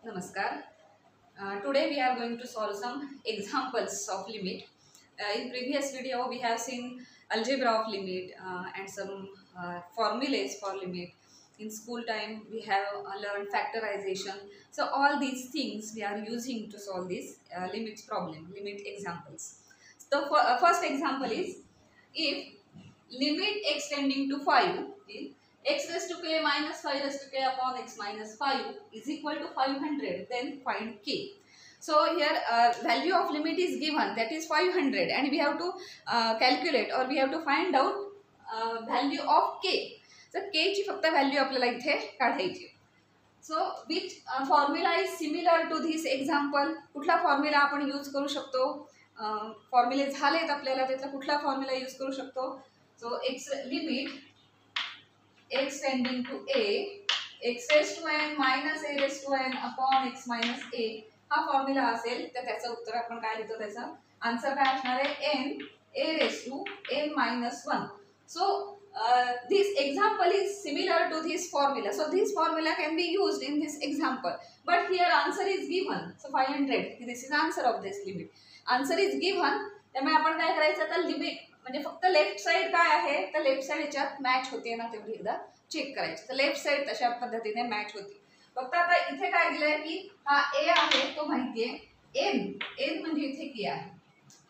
Namaskar. Today we are going to solve some examples of limit. In previous video we have seen algebra of limit and some formulas for limit. In school time we have learned factorization. So all these things we are using to solve this limits problem, limit examples. So first example is if limit x tending to 5 is x raised to k minus 5 raised to k upon x minus 5 is equal to 500, then find k. So here value of limit is given, that is 500, and we have to calculate or we have to find out value of k. So k ची फक्त value आपल्याला इथे काढायची. So which formula is similar to this example? कुठला formula आपण use करू शकतो? फॉर्म्युले झालेत आपल्याला, त्याचा कुठला फॉर्म्युला यूज करू शकतो? So x limit x tending to a x raised to n minus a raised to n upon x minus a हा फॉर्म्युला असेल तर त्याचं उत्तर आपण काय लिहितो, त्याचा आन्सर काय असणार आहे n a raised to n minus 1. So this example is similar to this formula. So this formula can be used in this example, but here answer is given. So 500, this is answer of this limit. Answer is given, त्यामुळे आपण काय करायचं, आता limit म्हणजे फक्त left side काय आहे तर लेफ्ट साइड याच्यात मॅच होते ना, तेवढी एकदा चेक करायची. तर लेफ्ट साइड तशा पद्धतीने मॅच होती. फक्त आता इथे काय दिलंय की हा ए आहे तो माहितीये, एन म्हणजे इथे के आहे,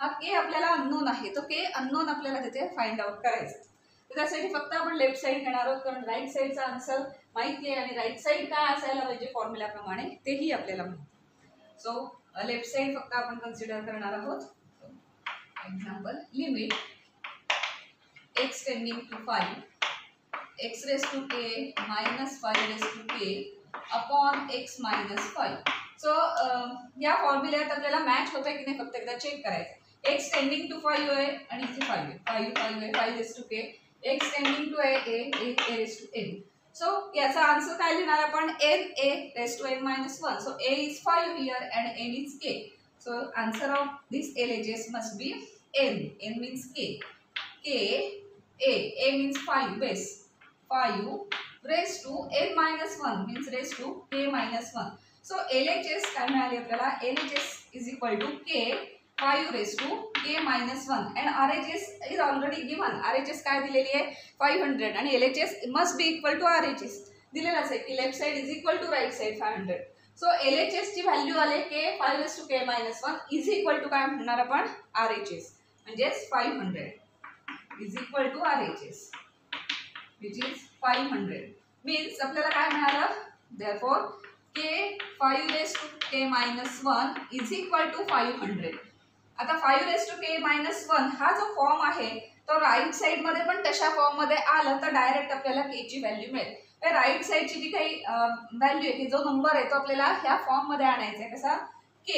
हा के आपल्याला अननोन आहे, तो के अननोन आपल्याला तिथे फाइंड आउट करायचं. तर त्यासाठी फक्त आपण लेफ्ट साइड घेणार आहोत, कारण राईट साइडचा आन्सर माहिती आहे आणि राईट साइड काय असायला पाहिजे फॉर्म्युल्याप्रमाणे तेही आपल्याला माहिती. सो लेफ्ट साइड फक्त आपण कन्सिडर करणार आहोत. Example limit x tending to 5 x raised to k minus 5 raised to k upon x minus 5. So या फॉर्म्युल्यात आपल्याला मॅच होतंय की नाही फक्त एकदा चेक करायचं. x टेंडिंग टू 5 आहे आणि इथे 5 आहे, 5 आहे, 5 raised to k, x tending to a raised to n. So याचा आन्सर काय लिहिणार आपण, n a raised to n minus 1. So a is 5 here and n is k. So answer of this LHS must be n means k, a means 5 base, 5 raised to n minus 1 means raised to k minus 1. So LHS काय मिळाली आपल्याला, LHS is equal to k 5 raised to k minus 1 and RHS is already given. RHS काय दिलेली आहे 500 आणि LHS must be equal to RHS दिलेलं आहे की left side is equal to right side 500. So LHS ची व्हॅल्यू आले k 5 raised to k minus 1 is equal to काय म्हणणार आपण RHS, म्हणजे 500 is equal to RHS which is 500 means आपल्याला काय मिळालं, therefore k 5 raised to k minus 1 is equal to 500. आता 5 raised to k minus 1 हा जो फॉर्म आहे तो राईट साइड मध्ये पण तशा फॉर्म मध्ये आलं तर डायरेक्ट आपल्याला k ची व्हॅल्यू मिळेल. तर राईट साइडची जी काही व्हॅल्यू आहे, जो नंबर आहे तो आपल्याला ह्या फॉर्म मध्ये आणायचा आहे. कसा, k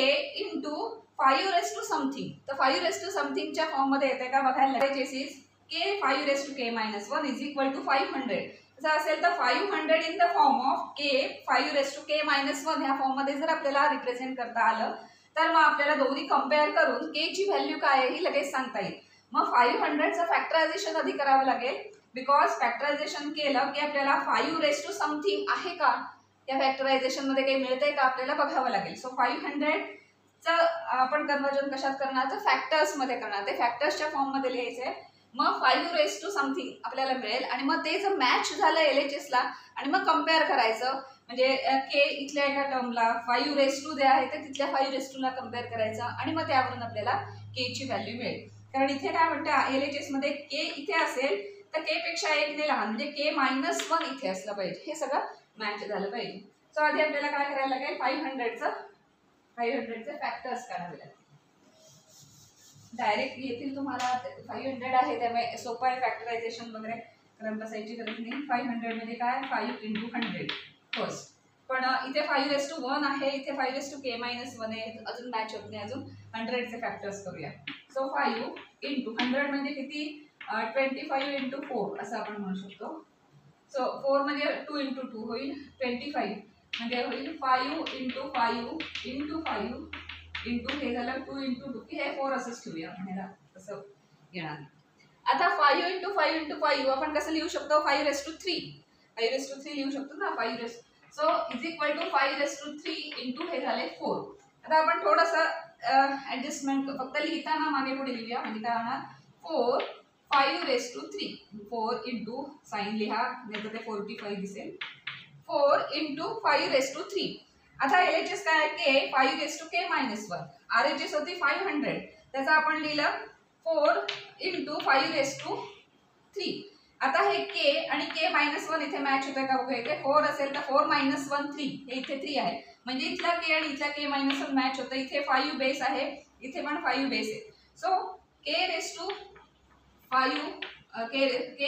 into 5 raised to something. तर 5 raised to समथिंगच्या फॉर्म मध्ये येते का बघायला लागेल. k 5 raised to k minus 1 is equal to 500. जर असेल तर 500 in the form of k 5 raised to k minus 1 ह्या फॉर्म मध्ये जर आपल्याला रिप्रेझेंट करता आलं तर मग आपल्याला दोन्ही कंपेअर करून k ची व्हॅल्यू काय आहे ही लगेच सांगता येईल. मग 500 चं फॅक्टरायझेशन आधी करावं लागेल, बिकॉज फॅक्टरायझेशन केलं की आपल्याला 5 raised to समथिंग आहे का या फॅक्टरायझेशन मध्ये काही मिळतंय का आपल्याला बघावं लागेल. सो 500 चं आपण कन्वर्जन कशात करणार तर फॅक्टर्स मध्ये करणार, ते फॅक्टर्सच्या फॉर्म मध्ये लिहायचंय. मग 5 raised to समथिंग आपल्याला मिळेल आणि मग ते जर मॅच झालं LHS ला आणि मग कंपेअर करायचं, म्हणजे k इथल्या एका टर्मला 5 raised to जे आहे ते तिथल्या 5 raised to ला कंपेअर करायचं आणि मग त्यावरून आपल्याला k ची व्हॅल्यू मिळेल. कारण इथे काय म्हणते LHS मध्ये k इथे असेल तर k पेक्षा 1 ने लहान म्हणजे k minus 1 इथे असलं पाहिजे, हे सगळं मॅच झालं पाहिजे. सो आधी आपल्याला काय करायला लागेल, 500 चे फॅक्टर्स काढावे लागतील. डायरेक्ट येतील तुम्हाला 500 आहे त्यामुळे सोपं आहे फॅक्टरायझेशन वगैरे करत बसायची गरज नाही. 500 मध्ये काय 5 इंटू 100 फर्स्ट, पण इथे 5 raised to 1 आहे, इथे 5 raised to k minus 1 आहे, अजून मॅच होत नाही. अजून 100 चे फॅक्टर्स करूया. सो 5 इंटू 100 म्हणजे किती, 25 इंटू 4 असं आपण म्हणू शकतो. सो 4 म्हणजे 2 इंटू 2 होईल 25, म्हणजे होईल 5 इंटू 5 इंटू 5 इंटू हे झालं 2 इंटू 2, हे 4 असंच ठेवूया म्हणायला तसं येणार. आता 5 इंटू 5 इंटू 5 आपण कसं लिहू शकतो, 5 raised to 3 लिहू शकतो ना. So is equal to 5^3 into हे झाले 4. आता आपण थोडंसं ॲडजस्टमेंट फक्त लिहिताना मागे पुढे लिहूया. म्हणजे काय होणार 4 5^3 4 इंटू साईन लिहा नाही तर ते 45 दिसेल. 4 इंटू 5^3. आता LHS काय आहे के 5^k-1. RHS होती 500 त्याचा आपण लिहिलं 4 इंटू 5^3. आता हे के आणि k-1 इथे मॅच होतंय का बघा. इथे 4 असेल तर 4 - 1 3 हे इथे 3 आहे म्हणजे इथला के आणि इथला k-1 मॅच होतं. इथे 5 बेस आहे इथे पण 5 बेस आहे. So k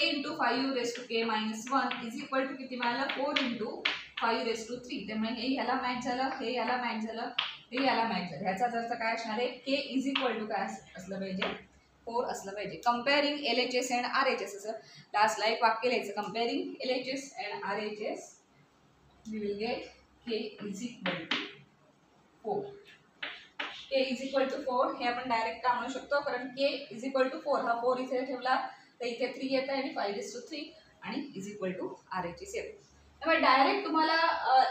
into 5^k-1 is equal to किती मिळालं 4 इंटू 5^3. त्यामुळे हे ह्याला मॅच झालं हे ह्याला मॅच झालं हे ह्याला मॅच झालं. ह्याचा अर्थ काय असणार आहे k इज इक्वल टू काय असलं पाहिजे 4 असलं पाहिजे. कंपेअरिंग LHS अँड RHS असं लास्टला एक वाक्य लिहायचं. Comparing LHS and RHS we will get k is equal to 4. k is equal to 4 हे आपण डायरेक्ट का म्हणू शकतो कारण k इज इक्वल टू 4 हा 4 इथे ठेवला तर इथे 3 येत आहे आणि 5^3 आणि इज इक्वल टू RHS येते. त्यामुळे डायरेक्ट तुम्हाला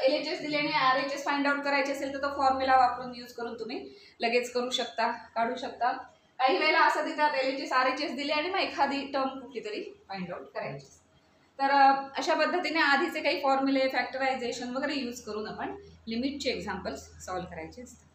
LHS दिले आणि RHS फाइंड आउट करायचे असेल तर तो फॉर्म्युला वापरून यूज करून तुम्ही लगेच करू शकता काढू शकता. काही वेळेला असं देतात LHS RHS दिले आणि मग एखादी टर्म कुठली तरी फाइंड आउट करायची. तर अशा पद्धतीने आधीचे काही फॉर्म्युले फॅक्टरायझेशन वगैरे यूज करून आपण लिमिटचे एक्झाम्पल्स सॉल्व्ह करायचे असतात.